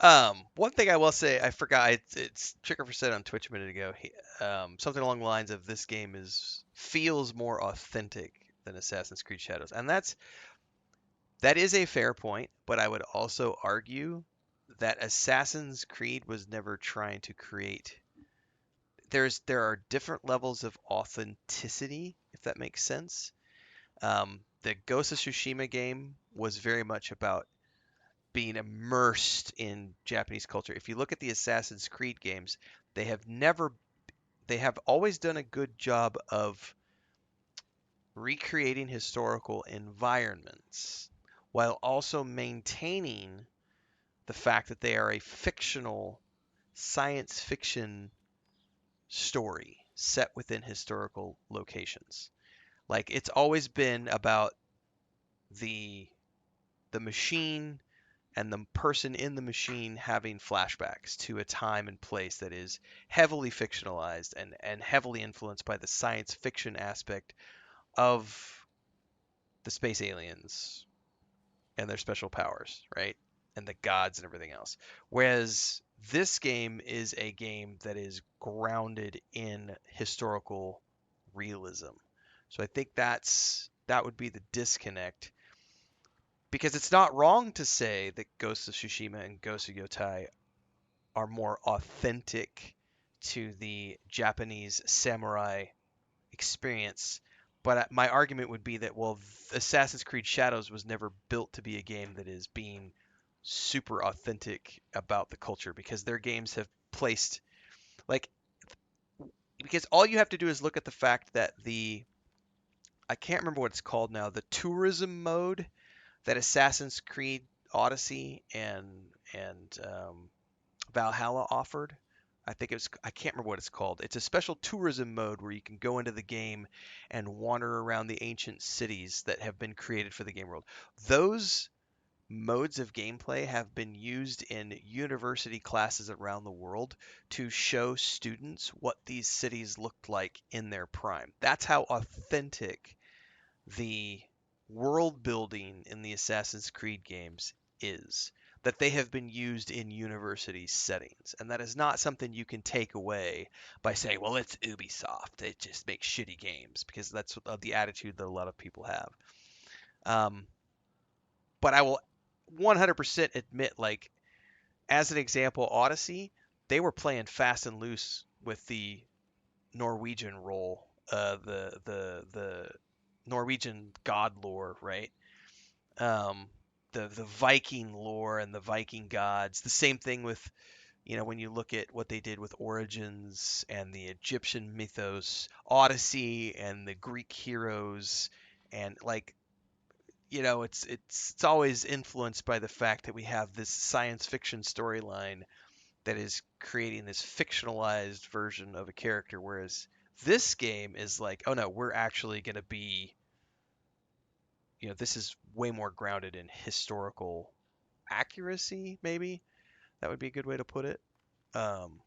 One thing I will say, I forgot. It's Trigger said on Twitch a minute ago. Something along the lines of this game feels more authentic than Assassin's Creed Shadows, and that is a fair point. But I would also argue that Assassin's Creed was never trying to create. There are different levels of authenticity, if that makes sense. The Ghost of Tsushima game was very much about being immersed in Japanese culture. If you look at the Assassin's Creed games, they have never they have always done a good job of recreating historical environments while also maintaining the fact that they are a fictional science fiction story set within historical locations. Like it's always been about the the machine and the person in the machine having flashbacks to a time and place that is heavily fictionalized and heavily influenced by the science fiction aspect of the space aliens and their special powers, right? And the gods and everything else. Whereas this game is a game that is grounded in historical realism. So I think that would be the disconnect because it's not wrong to say that Ghost of Tsushima and Ghost of Yōtei are more authentic to the Japanese samurai experience. But my argument would be that, well, Assassin's Creed Shadows was never built to be a game that is being super authentic about the culture because their games have placed, like, because all you have to do is look at the fact that I can't remember what it's called now, the tourism mode that Assassin's Creed Odyssey and Valhalla offered. I can't remember what it's called. It's a special tourism mode where you can go into the game and wander around the ancient cities that have been created for the game world. Those modes of gameplay have been used in university classes around the world to show students what these cities looked like in their prime. That's how authentic the world building in the Assassin's Creed games is, that they have been used in university settings. And that is not something you can take away by saying, well, it's Ubisoft. It just makes shitty games, because that's the attitude that a lot of people have. Um, but I will 100% admit, like, as an example, Odyssey, they were playing fast and loose with the Norwegian role, the Norwegian god lore, right? um, the Viking lore and the Viking gods. The same thing with, when you look at what they did with Origins and the Egyptian mythos, Odyssey and the Greek heroes, and like, it's always influenced by the fact that we have this science fiction storyline that is creating this fictionalized version of a character, whereas this game is like, oh no, we're actually going to be, this is way more grounded in historical accuracy, maybe. That would be a good way to put it. Um,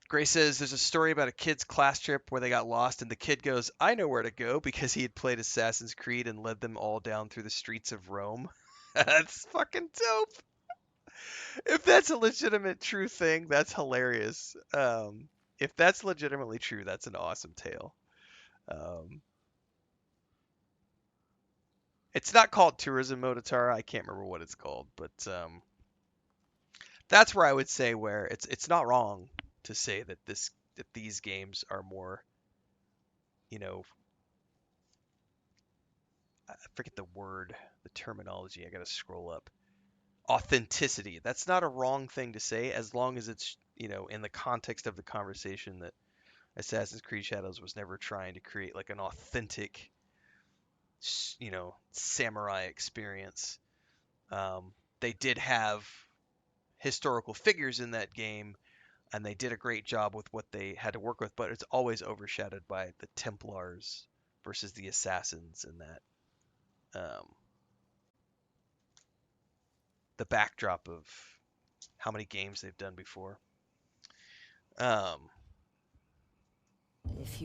Gray says there's a story about a kid's class trip where they got lost, and the kid goes, I know where to go, because he had played Assassin's Creed and led them all down through the streets of Rome. That's fucking dope. If that's a legitimate true thing, that's hilarious. If that's legitimately true, that's an awesome tale. Um, it's not called Tourism Mototara. I can't remember what it's called, but that's where I would say where it's not wrong to say that these games are more, you know, I forget the word, the terminology. I gotta scroll up. Authenticity. That's not a wrong thing to say as long as it's, in the context of the conversation, that Assassin's Creed Shadows was never trying to create like an authentic, samurai experience. They did have historical figures in that game, and they did a great job with what they had to work with, but it's always overshadowed by the Templars versus the Assassins, and that um, the backdrop of how many games they've done before. Um, If you